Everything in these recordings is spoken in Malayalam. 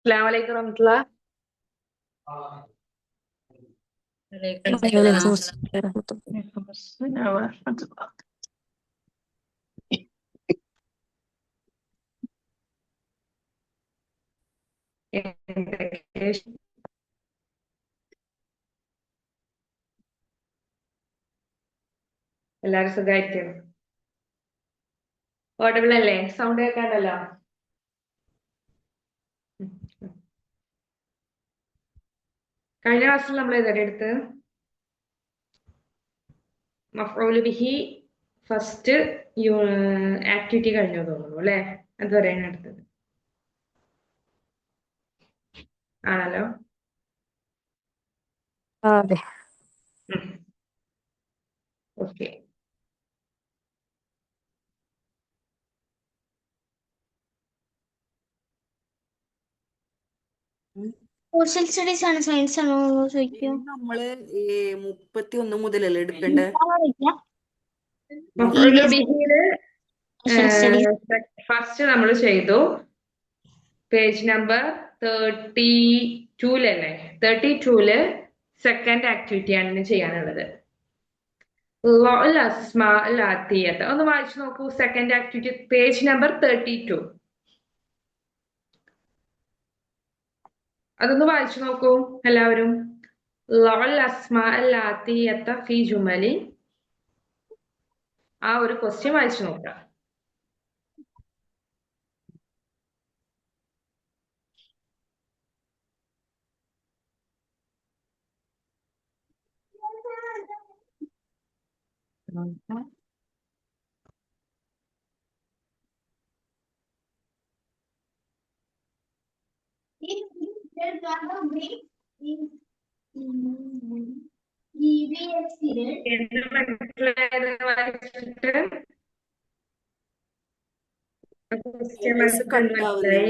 അസ്സലാമു അലൈക്കും വറഹ്മത്തുള്ളാഹി. وعليكم السلام ورحمة الله. എല്ലാരും സുഖമായിരിക്കും. ഓഡിബിൾ അല്ലേ? സൗണ്ട് കേൾക്കാണ്ടല്ലോ. കഴിഞ്ഞ ക്ലാസ്സിൽ നമ്മൾ ഏതായാലും എടുത്ത് മഫ്ഊലു ബിഹി ഫസ്റ്റ് ആക്ടിവിറ്റി കഴിഞ്ഞു തോന്നുന്നു അല്ലേ? അതുവരെയാണ് എടുത്തത് ആണല്ലോ. അതെ. ഓക്കെ. സോഷ്യൽ സ്റ്റഡീസ് ആണ്, സയൻസ് ആണോ ചോദിക്കോ? നമ്മള് 31 മുതലല്ലേ എടുക്കണ്ടേ? മഫ്ഊലു ബിഹിയില് ഫസ്റ്റ് നമ്മൾ ചെയ്തു പേജ് നമ്പർ 32-ലല്ലേ? 32-ല് സെക്കൻഡ് ആക്ടിവിറ്റി ആണ് ചെയ്യാനുള്ളത്. ഒന്ന് വായിച്ചു നോക്കൂ. Second activity page number 32. അതൊന്ന് വായിച്ചു നോക്കൂ എല്ലാവരും. ഫി ജുമലി, ആ ഒരു ക്വസ്റ്റ്യൻ വായിച്ചു നോക്കാം.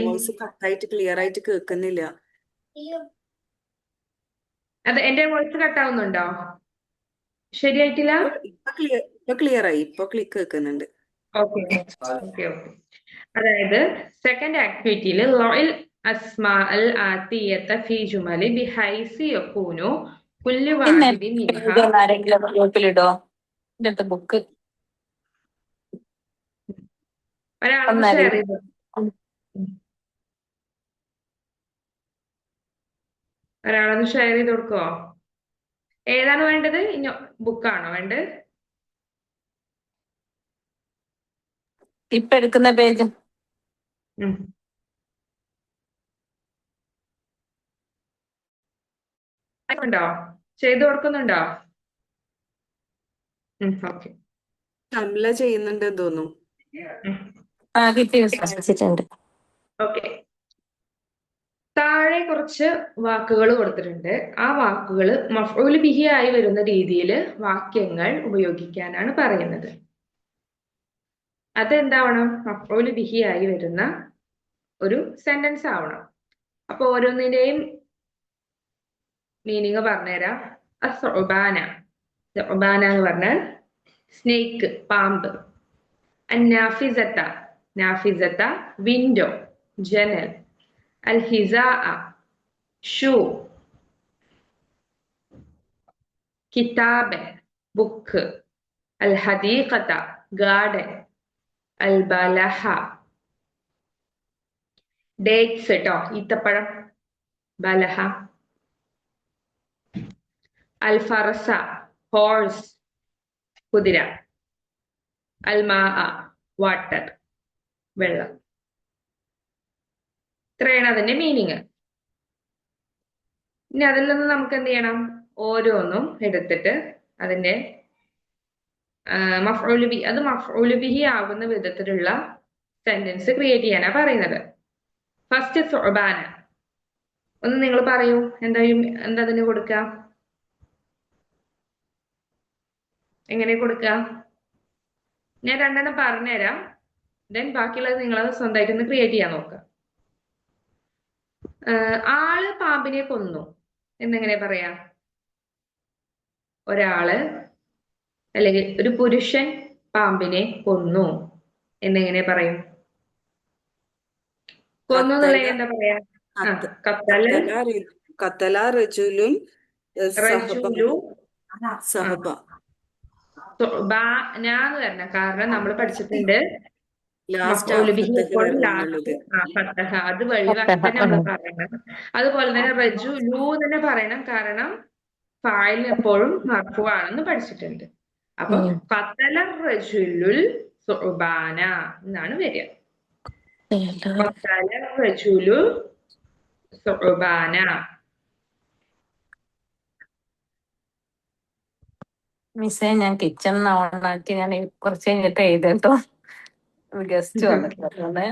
വോയിസ് കട്ടായിട്ട് ക്ലിയർ ആയിട്ട് കേൾക്കുന്നില്ല. അത് എന്റെ വോയിസ് കട്ടാവുന്നുണ്ടോ? ശരിയായിട്ടില്ല? ഇപ്പൊ ക്ലിയർ ആയി. ഇപ്പൊ കേൾക്കുന്നുണ്ട്. Okay okay okay. അതായത് സെക്കൻഡ് ആക്ടിവിറ്റിയിൽ അസ്മാ അൽ ആതിയത ഫി ജുമലി ബിഹൈസി യകൂനു കുല്ലു വാഹിദി മിൻഹാ. ആരെങ്കിലും ഗ്രൂപ്പിലിടോ ഇതിന്റെ ബുക്ക്? ഒരാളൊന്ന് ഷെയർ ചെയ്തു. ഒരാളൊന്ന് ഷെയർ ചെയ്ത് കൊടുക്കുവോ? ഏതാണ് വേണ്ടത്? ഇനി ബുക്കാണോ വേണ്ടത്? ഇപ്പൊ എടുക്കുന്ന പേജ് ഉണ്ടോ? ചെയ്തു കൊടുക്കുന്നുണ്ടോ? ഓക്കെ. ഷംല ചെയ്യുന്നുണ്ടെന്ന് തോന്നുന്നു. ഓക്കെ. താഴെ കുറച്ച് വാക്കുകൾ കൊടുത്തിട്ടുണ്ട്. ആ വാക്കുകൾ മഫ്ഊൽ ബിഹി ആയി വരുന്ന രീതിയിൽ വാക്യങ്ങൾ ഉപയോഗിക്കാനാണ് പറയുന്നത്. അതെന്താവണം? മഫ്ഊൽ ബിഹി ആയി വരുന്ന ഒരു സെന്റൻസ് ആവണം. അപ്പൊ ഓരോന്നിന്റെയും മീനിങ് പറഞ്ഞുതരാം. അസ്ഉബാന, ഉബാന എന്ന് പറഞ്ഞാൽ സ്നേക്ക്, പാമ്പ്. അന്നാഫിസത്ത, നാഫിസത്ത വിൻഡോ, ജനൽ. അൽ ഹിസാ ഷൂ. കിതാബ് ബുക്ക്. അൽ ഹദീഖത ഗാർഡൻ. അൽ ബലഹ ഡേറ്റ്സ് കേട്ടോ, ഈത്തപ്പഴം, ബലഹ. അൽ ഫറസ ഹോഴ്സ്, കുതിര. അൽ മാ വാട്ടർ, വെള്ളം. ഇത്രയാണ് അതിന്റെ മീനിങ്. ഇനി അതിൽ നിന്ന് നമുക്ക് എന്ത് ചെയ്യണം? ഓരോന്നും എടുത്തിട്ട് അതിന്റെ മഫ്ഊൽ ബിഹി ആകുന്ന വിധത്തിലുള്ള സെന്റൻസ് ക്രിയേറ്റ് ചെയ്യാനാ പറയുന്നത്. ഫസ്റ്റ് സുഅബാന. ഒന്ന് നിങ്ങൾ പറയൂ, എന്താ അതിന് കൊടുക്ക? എങ്ങനെ കൊടുക്ക? ഞാൻ രണ്ടെണ്ണം പറഞ്ഞുതരാം. ദെൻ ബാക്കിയുള്ളത് നിങ്ങൾ സ്വന്തമായിട്ടൊന്ന് ക്രിയേറ്റ് ചെയ്യാൻ നോക്കുക. ആള് പാമ്പിനെ കൊന്നു എന്നെങ്ങനെ പറയാ? ഒരാള് അല്ലെങ്കിൽ ഒരു പുരുഷൻ പാമ്പിനെ കൊന്നു എന്നെങ്ങനെ പറയും? കൊന്നു എന്നുള്ളതിന് എന്താ പറയാ? കത്തല കത്തല റജുലുൻ സഹബ റജുലു സഹബ എന്ന് വരണം. കാരണം നമ്മൾ പഠിച്ചിട്ടുണ്ട് ലാസ്റ്റ് മഫ്ഊലു ബിഹി ഫത്തഹ് എപ്പോഴും വരണം ലാസ്റ്റ് എന്നുള്ളത്. ഫത്തഹ അത് ഒഴിവാക്കി തന്നെ നമ്മൾ പറയണം. അതുപോലെ തന്നെ റജുലു തന്നെ പറയണം. കാരണം ഫായിൽ എപ്പോഴും മർഫു ആണെന്ന് പഠിച്ചിട്ടുണ്ട്. അപ്പൊ ഖത്തല റജുലുൽ സുഅബാന എന്നാണ് വരിക. ഖത്തല റജുലു സുഅബാന. മിസ്സേ ഞാൻ കിച്ചൺ ഓണാക്കി ഞാൻ കുറച്ച് കഴിഞ്ഞിട്ട് എഴുതട്ടോ. ഗസ്റ്റ് വന്നിട്ടുണ്ട്.